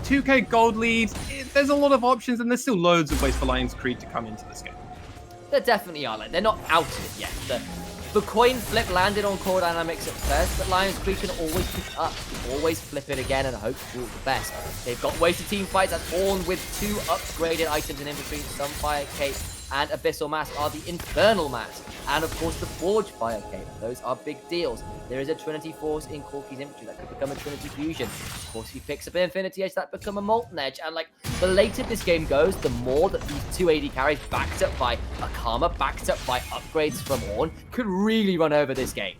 2k gold lead. There's a lot of options, and there's still loads of ways for Lionscreed to come into this game. There definitely are. Like, they're not out of it yet. The coin flip landed on Core Dynamics at first, but Lionscreed can always pick it up, always flip it again, and hope for the best. They've got wasted team fights, and Ornn with 2 upgraded items in infantry. Sunfire Cape and Abyssal Mask are the Infernal Mask, and of course the Forge Fire Cape. Those are big deals. There is a Trinity Force in Corki's infantry that could become a Trinity Fusion. Of course, if he picks up an Infinity Edge, that become a Molten Edge. And like, the later this game goes, the more that these 2 AD carries backed up by Akama, backed up by upgrades from Ornn, could really run over this game.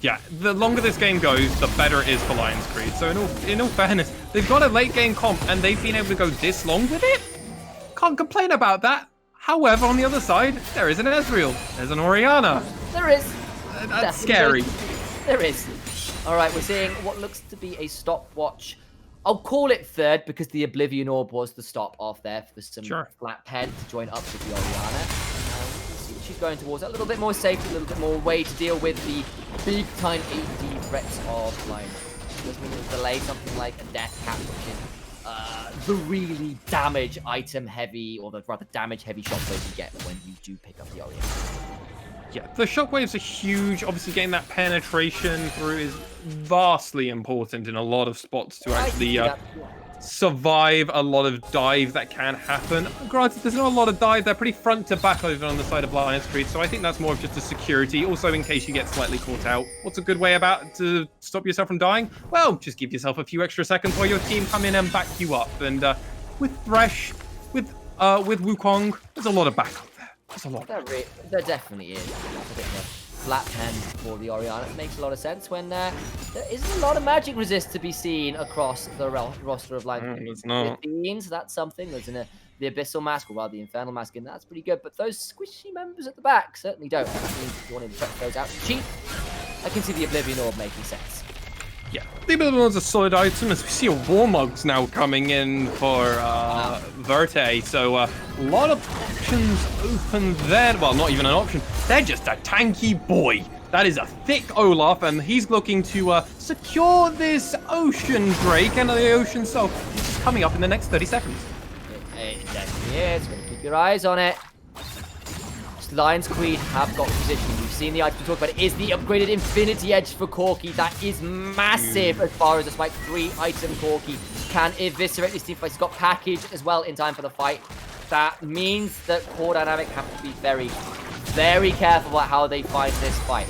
Yeah, the longer this game goes, the better it is for Lionscreed. So in all fairness, they've got a late game comp, and they've been able to go this long with it. Can't complain about that. However, on the other side, there is an Ezreal. There's an Orianna. There is. That's scary. There is. All right, we're seeing what looks to be a stopwatch. I'll call it third because the Oblivion Orb was the stop off there for some flat pen to join up with the Orianna. See what she's going towards. A little bit more safety, a little bit more way to deal with the big-time AD threats of Lion. Just means to delay something like a Death Cap, which is the really damage item heavy, or the rather damage heavy shockwave you get when you do pick up the Orianna. Yeah, the shockwaves are huge. Obviously, getting that penetration through is vastly important in a lot of spots to actually survive a lot of dive that can happen. Granted, there's not a lot of dive. They're pretty front to back over on the side of Lionscreed, so I think that's more of just a security. Also, in case you get slightly caught out. What's a good way about to stop yourself from dying? Well, just give yourself a few extra seconds while your team come in and back you up. And with Thresh, with Wukong, there's a lot of backup. There's a lot. There definitely is. A bit of a flat pen for the Orianna. It makes a lot of sense when there isn't a lot of magic resist to be seen across the roster of Lionscreed. It's not. That's something. There's the Abyssal Mask, or rather the Infernal Mask, and that's pretty good. But those squishy members at the back certainly don't. That means if you want to check those out cheap, I can see the Oblivion Orb making sense. Yeah, the Oblivion Orb's a solid item, as we see a Warmugs now coming in for Verte, so a lot of options open there. Well, not even an option, they're just a tanky boy. That is a thick Olaf, and he's looking to secure this Ocean Drake and the Ocean Soul, which is coming up in the next 30 seconds. It definitely is. Going to keep your eyes on it. Lionscreed have got position. We've seen the item we talked about. It is the upgraded Infinity Edge for Corki. That is massive as far as a spike 3 item Corki can eviscerate this team fight. He's got package as well in time for the fight. That means that Core Dynamic have to be very, very careful about how they fight this fight.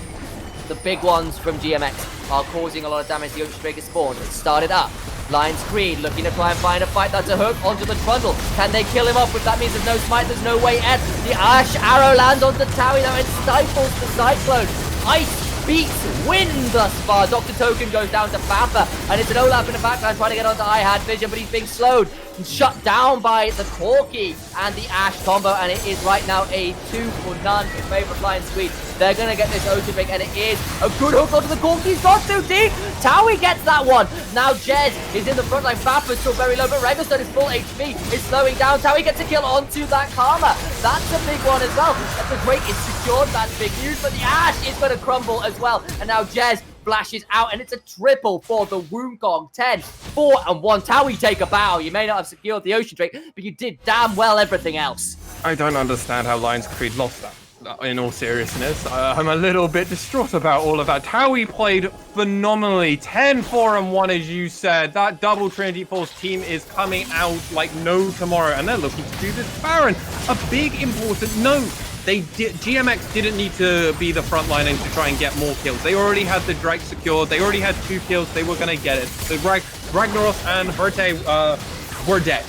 The big ones from GMX are causing a lot of damage. The Ocean Drake is spawned. It started up. Lionscreed looking to try and find a fight. That's a hook onto the trundle. Can they kill him off? If that means there's no smite, there's no way in. The Ash arrow lands onto Towie though. It stifles the Cyclone. Ice beats wind thus far. Dr. Token goes down to Papa, and it's an Olaf in the background trying to get onto I Had Vision, but he's being slowed and shut down by the Corki and the Ash combo, and it is right now a 2-for-none in favor of Lionscreed. They're going to get this Ocean Drink, and it is a good hook onto the Corki. He's got too deep. Towie gets that one. Now Jez is in the front line. Papa's still very low, but Registone is full HP. It's slowing down. Towie gets a kill onto that Karma. That's a big one as well. The Drake is secured. That's big news, but the Ash is going to crumble as well. And now Jez flashes out, and it's a triple for the Wukong. 10, 4, and 1. Towie take a bow. You may not have secured the Ocean Drake, but you did damn well everything else. I don't understand how Lionscreed lost that. In all seriousness, I'm a little bit distraught about all of that. Towie played phenomenally. 10, 4, and 1, as you said. That double Trinity Force team is coming out like no tomorrow, and they're looking to do this Baron. A big important note. GMX didn't need to be the front line and to try and get more kills. They already had the Drake secured. They already had 2 kills. They were going to get it. So Ragnaros and Verte were dead.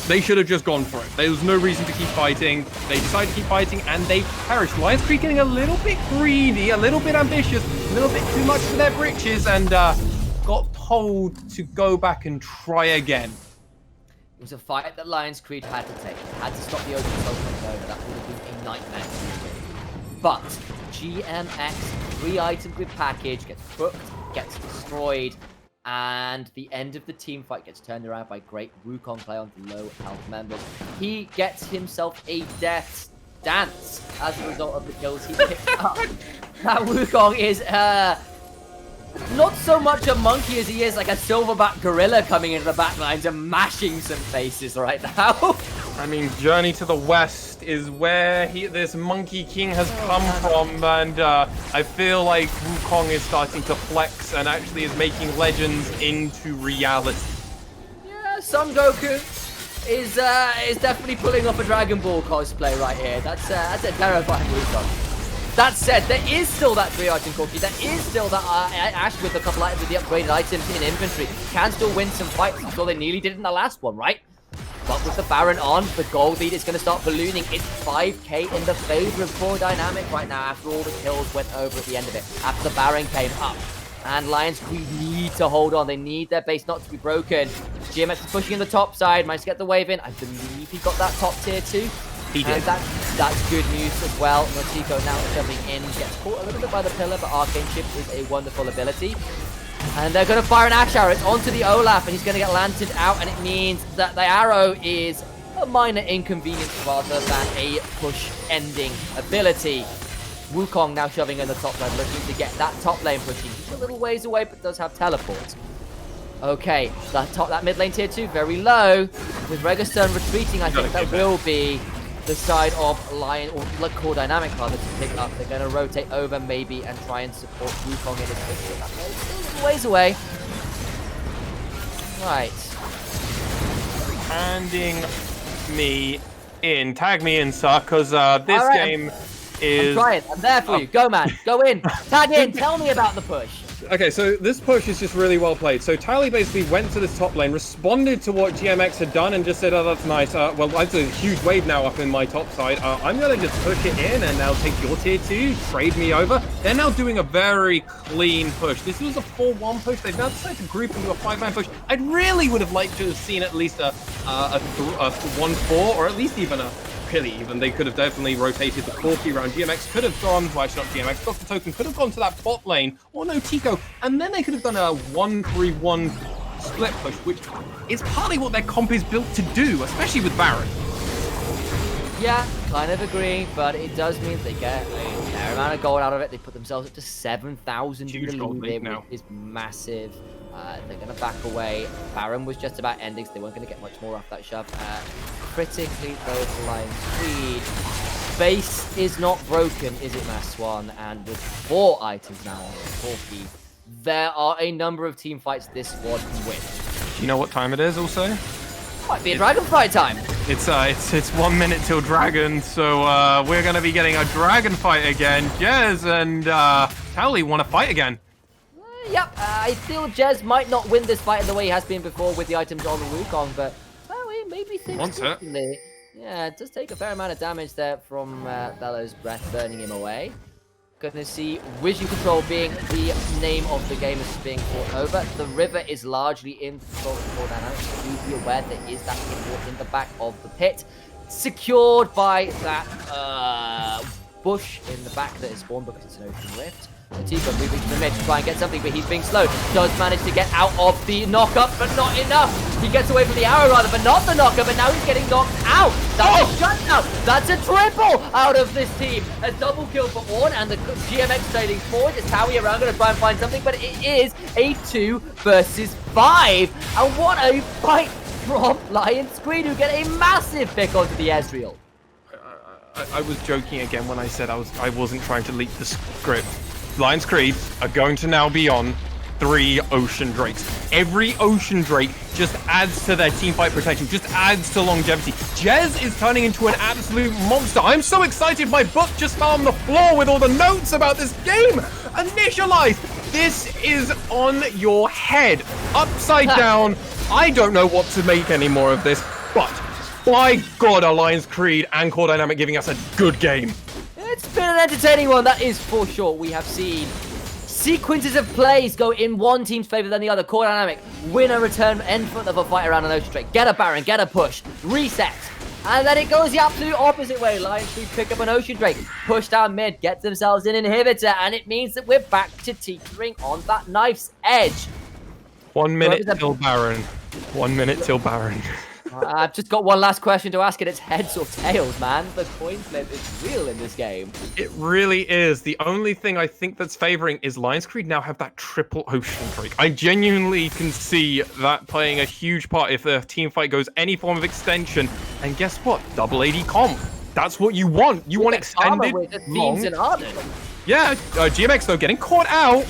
They should have just gone for it. There was no reason to keep fighting. They decided to keep fighting, and they perished. Lionscreed getting a little bit greedy, a little bit ambitious, a little bit too much for their britches, and got told to go back and try again. It was a fight that Lionscreed had to take. They had to stop the Ocean Token over. That would have been a nightmare to do. But GMX 3 items with package gets hooked, gets destroyed, and the end of the team fight gets turned around by great Wukong play on the low health members. He gets himself a death dance as a result of the kills he picked up. That Wukong is not so much a monkey as he is like a silverback gorilla coming into the backlines and mashing some faces right now. I mean, Journey to the West is where this Monkey King has come from, and I feel like Wukong is starting to flex and actually is making legends into reality. Yeah, Son Goku is definitely pulling off a Dragon Ball cosplay right here. That's a terrifying Wukong. That said, there is still that 3-item Corki. There is still that Ash with a couple items with the upgraded items in inventory. Can still win some fights. I'm sure they nearly did in the last one, right? But with the Baron on, the gold lead is going to start ballooning. It's 5k in the favor of Core Dynamic right now after all the kills went over at the end of it. After the Baron came up. And Lionscreed need to hold on. They need their base not to be broken. GMX is pushing in the top side. Managed to get the wave in. I believe he got that top tier too. He did. And that's good news as well. Notico now jumping in. Gets caught a little bit by the pillar, but Arcane Shift is a wonderful ability. And they're going to fire an Ash Arrow. It's onto the Olaf, and he's going to get lanterned out, and it means that the arrow is a minor inconvenience rather than a push-ending ability. Wukong now shoving in the top lane, looking to get that top lane pushing. He's a little ways away, but does have teleport. Okay, that mid lane tier 2, very low. With Registone retreating, I think that will be the side of Core Dynamic rather to pick up. They're going to rotate over maybe and try and support Wukong in his picture. That's still a little ways away. Right. Handing me in. Tag me in, sir, because this game is... I'm trying. I'm there for you. Go, man. Go in. Tag in. Tell me about the push. Okay, so this push is just really well played. So Towie basically went to this top lane, responded to what GMX had done, and just said, oh, that's nice. Well, that's a huge wave now up in my top side. I'm going to just push it in and now take your tier 2, trade me over. They're now doing a very clean push. This was a 4-1 push. They've now decided to group into a 5-man push. I really would have liked to have seen at least a 1-4, or at least even a... Really, even they could have definitely rotated the Corki around. GMX could have gone, well, actually not GMX, Dr. Token could have gone to that bot lane, or no Tico, and then they could have done a 1-3-1 split push, which is partly what their comp is built to do, especially with Baron. Yeah, kind of agree, but it does mean they get a fair amount of gold out of it. They put themselves up to 7,000 in the lead, which is massive. They're going to back away. Baron was just about ending, so they weren't going to get much more off that shove. Critically, though, for Lionscreed, base is not broken, is it, Maswan? And with 4 items now on the Corki, there are a number of team fights this squad can win. Do you know what time it is also? Might be a dragon fight time. It's 1 minute till dragon, so we're going to be getting a dragon fight again. Jez and Towie want to fight again. Yep, I feel Jez might not win this fight in the way he has been before with the items on the Wukong, but maybe things differently. Yeah, it does take a fair amount of damage there from Bellows' breath burning him away. Gonna see Vision Control being the name of the game as being fought over. The river is largely in control of the Core Dynamic. Please be aware there is that import in the back of the pit. Secured by that bush in the back that is spawned because it's an open rift. Tico moving to the mid to try and get something, but he's being slow. Does manage to get out of the knockup, but not enough. He gets away from the arrow rather, but not the knockup, but now he's getting knocked out. That's a shutdown. That's a triple out of this team. A double kill for Ornn, and the GMX trading forward. Is Towie around going to try and find something, but it is a 2 versus 5. And what a fight from Lionscreed, who get a massive pick onto the Ezreal. I was joking again when I said I wasn't trying to leak the script. Lionscreed are going to now be on 3 Ocean Drakes. Every Ocean Drake just adds to their teamfight potential, just adds to longevity. Jez is turning into an absolute monster. I'm so excited my book just fell on the floor with all the notes about this game. Initialize. This is on your head. Upside down. I don't know what to make anymore of this, but by God, are Lionscreed and Core Dynamic giving us a good game. It's been an entertaining one, that is for sure. We have seen sequences of plays go in one team's favor than the other. Core Dynamic win a return, end front of a fight around an Ocean Drake, get a Baron, get a push, reset, and then it goes the absolute opposite way. Lionscreed pick up an Ocean Drake, push down mid, get themselves an inhibitor, and it means that we're back to teetering on that knife's edge. 1 minute till Baron. 1 minute till Baron. I've just got one last question to ask, and it's heads or tails, man. The coin flip is real in this game. It really is. The only thing I think that's favoring is Lionscreed now have that triple Ocean Drake. I genuinely can see that playing a huge part if the team fight goes any form of extension. And guess what? Double AD comp. That's what you want. You want extended, with the long. themes and Arden. Yeah, GMX though getting caught out.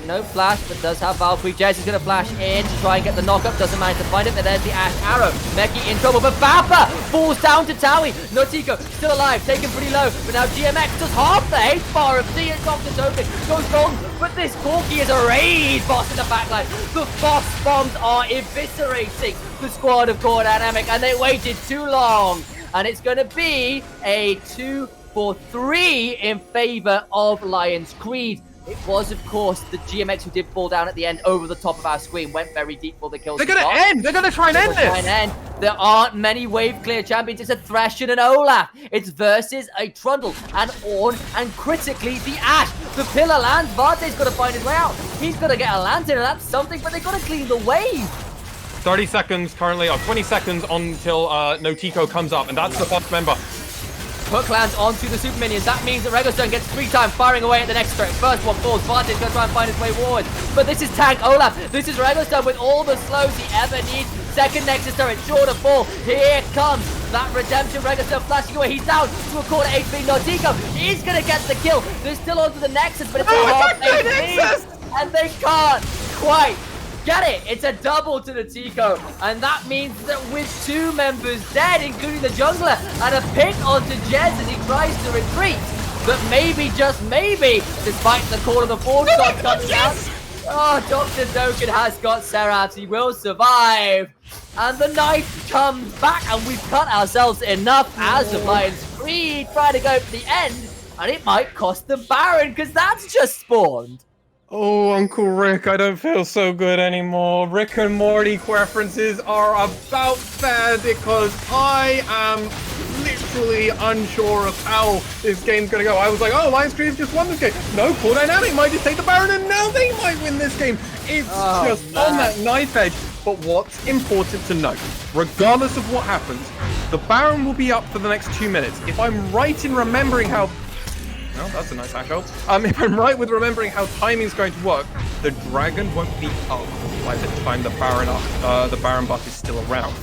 No flash, but does have Valkyrie. Jez is going to flash in to try and get the knockup. Doesn't manage to find it, but there's the Ash Arrow. Meki in trouble, but Bappa falls down to Towie. Notico still alive, taken pretty low, but now GMX does half the H-bar of C. It's off the token, goes long, but this Corki is a raid boss in the backline. The boss bombs are eviscerating the squad of Core Dynamic, and they waited too long. And it's going to be a 2-for-3 in favor of Lionscreed. It was, of course, the GMX who did fall down at the end over the top of our screen, went very deep for the kills. They're going to end. They're going to try and end this. There aren't many wave clear champions. It's a Thresh and an Olaf. It's versus a Trundle, and Ornn, and critically the Ash. The pillar lands. Varte's got to find his way out. He's got to get a lantern, and that's something, but they've got to clean the wave. 30 seconds currently, or 20 seconds until Notico comes up, and that's the first member. Hook lands onto the super minions. That means that Regostone gets 3 times firing away at the next strike. First one falls. Varte's going to try and find his way forward. But this is Tank Olaf. This is Regostone with all the slows he ever needs. Second Nexus turret, sure to fall. Here comes that redemption. Regostone flashing away. He's down to a quarter HP. Notico is going to get the kill. They're still onto the Nexus, but it's a half HP. And they can't quite get it. It's a double to the Tico, and that means that with 2 members dead, including the jungler, and a pick onto Jez as he tries to retreat, but maybe, just maybe, despite the call of the forward shot coming out, Dr. Dokkan has got Seraphs. He will survive, and the knife comes back, and we've cut ourselves enough as the Lionscreed try to go for the end, and it might cost the Baron, because that's just spawned. Oh, Uncle Rick, I don't feel so good anymore. Rick and Morty references are about bad because I am literally unsure of how this game's going to go. I was like, oh, Lionscreed just won this game. No, Core Dynamic might just take the Baron and now they might win this game. It's just on that knife edge. But what's important to note, regardless of what happens, the Baron will be up for the next 2 minutes. If I'm right in remembering how... Oh, that's a nice echo. If I'm right with remembering how timing's going to work, the dragon won't be up by the time the Baron buff is still around.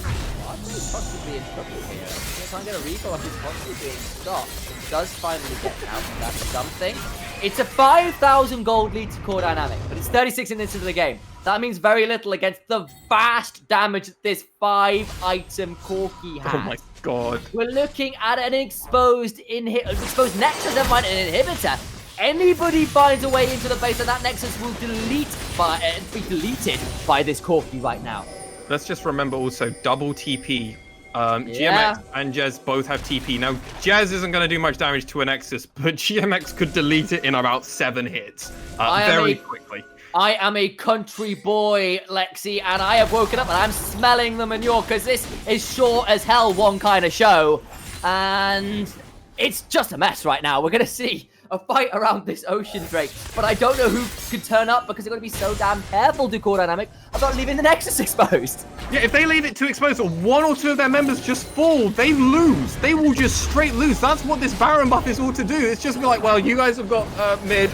He's possibly in trouble here. He can't get a recall if he's possibly being stopped. He does finally get out of that something. It's a 5,000 gold lead to Core Dynamic, but it's 36 minutes into the game. That means very little against the vast damage that this 5-item Corki has. Oh my god. We're looking at an exposed Nexus, never mind an inhibitor. anybody finds a way into the base, and that Nexus will be deleted by this Corki right now. Let's just remember also double TP. GMX and Jez both have TP. Now, Jez isn't going to do much damage to a Nexus, but GMX could delete it in about 7 hits very quickly. I am a country boy, Lexi, and I have woken up and I'm smelling the manure because this is sure as hell one kind of show. And it's just a mess right now. We're going to see a fight around this Ocean Drake, but I don't know who could turn up because they're going to be so damn careful to Core Dynamic about leaving the Nexus exposed. Yeah, if they leave it too exposed or 1 or 2 of their members just fall, they lose. They will just straight lose. That's what this Baron buff is all to do. It's just be like, well, you guys have got mid,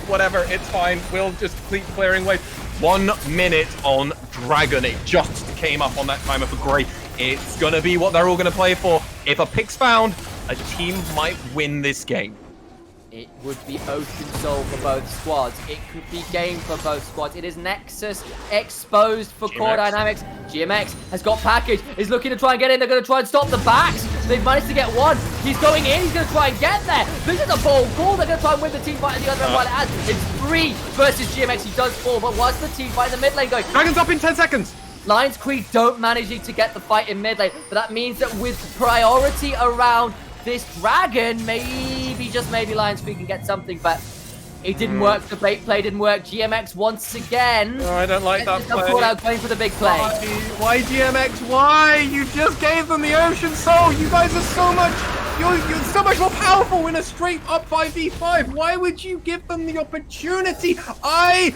whatever, it's fine. We'll just keep clearing wave. 1 minute on Dragon. It just came up on that timer for Grey. It's going to be what they're all going to play for. If a pick's found, a team might win this game. It would be Ocean Soul for both squads. It could be game for both squads. It is Nexus exposed for Core Dynamics. GMX has got package. Is looking to try and get in. They're going to try and stop the backs. They've managed to get one. He's going in. He's going to try and get there. This is a bold call. They're going to try and win the team fight at the other end while it has. It's 3 versus GMX. He does fall, but what's the team fight in the mid lane going? Dragon's up in 10 seconds. Lionscreed don't manage to get the fight in mid lane, but that means that with priority around this Dragon, maybe, just maybe Lionscreed can get something, but it didn't work. The bait play didn't work. GMX once again. Oh, I don't like that play. Going for the big play. Why GMX? Why? You just gave them the Ocean Soul. You guys are so much... You're so much more powerful in a straight up 5v5. Why would you give them the opportunity? I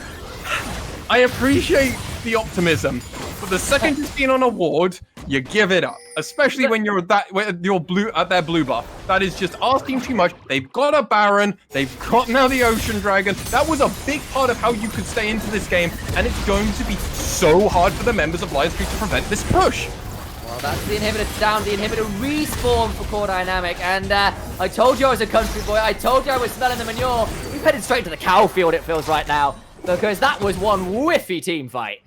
appreciate the optimism, but the second you've been on a ward, you give it up. Especially when you're at their blue buff. That is just asking too much. They've got a Baron. They've got now the Ocean Dragon. That was a big part of how you could stay into this game, and it's going to be so hard for the members of Lionscreed to prevent this push. Well, that's the inhibitor down. The inhibitor respawn for Core Dynamic, and I told you I was a country boy. I told you I was smelling the manure. We've headed straight to the cow field, it feels right now, because that was one whiffy team fight.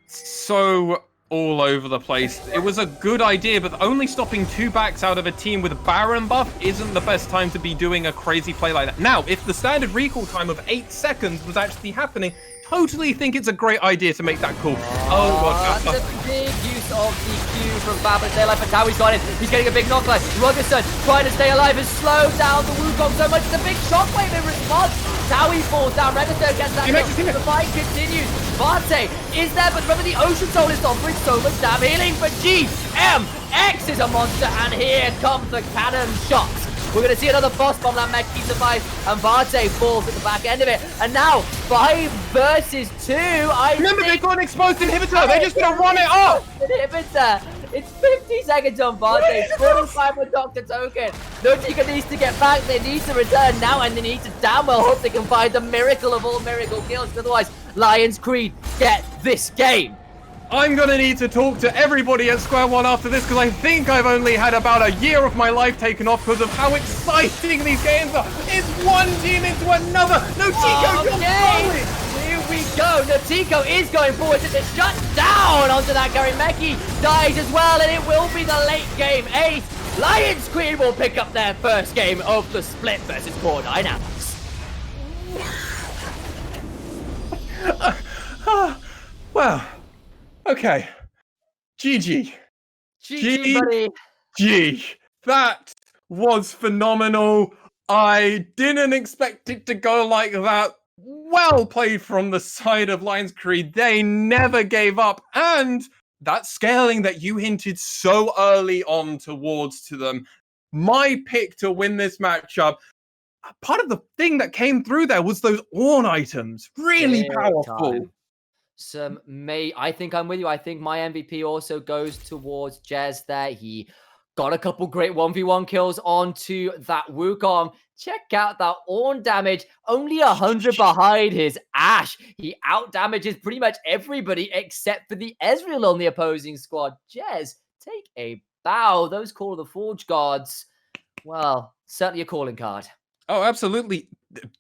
So all over the place. It was a good idea, but only stopping 2 backs out of a team with a Baron buff isn't the best time to be doing a crazy play like that. Now, if the standard recall time of 8 seconds was actually happening, totally think it's a great idea to make that call. Oh god. That's a big use of the Q from Fabulous Daylight, but Towie's got it. He's getting a big knockline. Ruggerson trying to stay alive has slowed down the Wukong so much. It's a big shockwave in response. Towie falls down. Ruggerson gets that kill. The fight continues. Varte is there, but remember the Ocean Soul is offering so much damn healing, but GMX is a monster, and here comes the cannon shots. We're going to see another boss bomb that Meki survives, and Varte falls at the back end of it. And now, 5 versus 2. Remember, they got an exposed inhibitor. They're just going to run it up. Inhibitor. It's 50 seconds on Varte. 45 with Dr. Token. Notika needs to get back. They need to return now, and they need to damn well hope they can find the miracle of all miracle kills. Otherwise, Lionscreed get this game. I'm going to need to talk to everybody at Square One after this, because I think I've only had about a year of my life taken off because of how exciting these games are. It's one team into another. Notico just Here we go. Notico is going forward to shut down onto that Gary. Meki dies as well, and it will be the late game 8. Lionscreed will pick up their first game of the split versus Core Dynamics. Well. Okay. GG. GG, buddy. GG. That was phenomenal. I didn't expect it to go like that. Well played from the side of Lionscreed. They never gave up. And that scaling that you hinted so early on towards to them, my pick to win this matchup, part of the thing that came through there was those Ornn items. Really powerful. I think I'm with you. I think my MVP also goes towards Jez there. He got a couple great 1v1 kills onto that Wukong. Check out that Ornn damage. Only 100 behind his Ashe. He out damages pretty much everybody except for the Ezreal on the opposing squad. Jez, take a bow. Those Call of the Forge gods. Well, certainly a calling card. Oh, absolutely.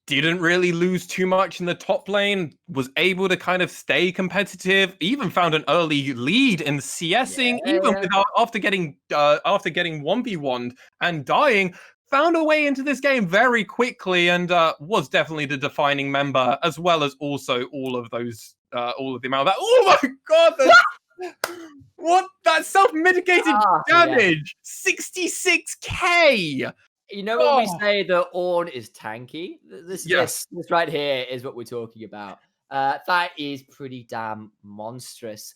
Didn't really lose too much in the top lane, was able to kind of stay competitive, even found an early lead in CSing, even without, after getting 1v1'd and dying, found a way into this game very quickly and was definitely the defining member, as well as also all of those, all of the amount of that. Oh my god! What? That self-mitigated damage! Yeah. 66k! You know when we say the Ornn is tanky? This right here is what we're talking about. That is pretty damn monstrous.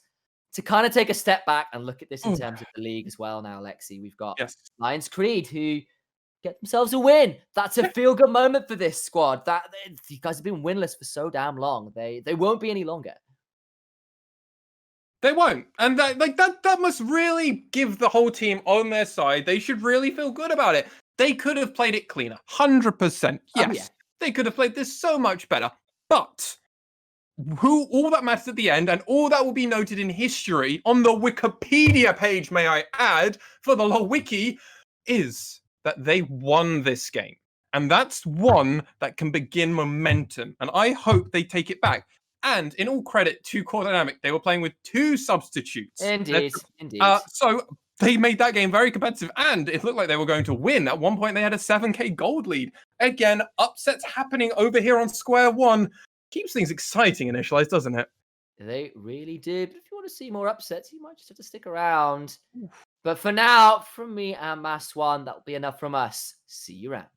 To kind of take a step back and look at this in terms of the league as well now, Lexi, we've got Lionscreed who get themselves a win. That's a feel-good moment for this squad. You guys have been winless for so damn long. They won't be any longer. They won't. And that must really give the whole team on their side. They should really feel good about it. They could have played it cleaner. 100%. Yes. They could have played this so much better. But all that matters at the end, and all that will be noted in history on the Wikipedia page, may I add, for the LoL Wiki, is that they won this game. And that's one that can begin momentum. And I hope they take it back. And in all credit to Core Dynamic, they were playing with 2 substitutes. Indeed. So they made that game very competitive, and it looked like they were going to win. At one point, they had a 7k gold lead. Again, upsets happening over here on Square One. Keeps things exciting, Initialize, doesn't it? They really did. But if you want to see more upsets, you might just have to stick around. But for now, from me and Mass One, that'll be enough from us. See you around.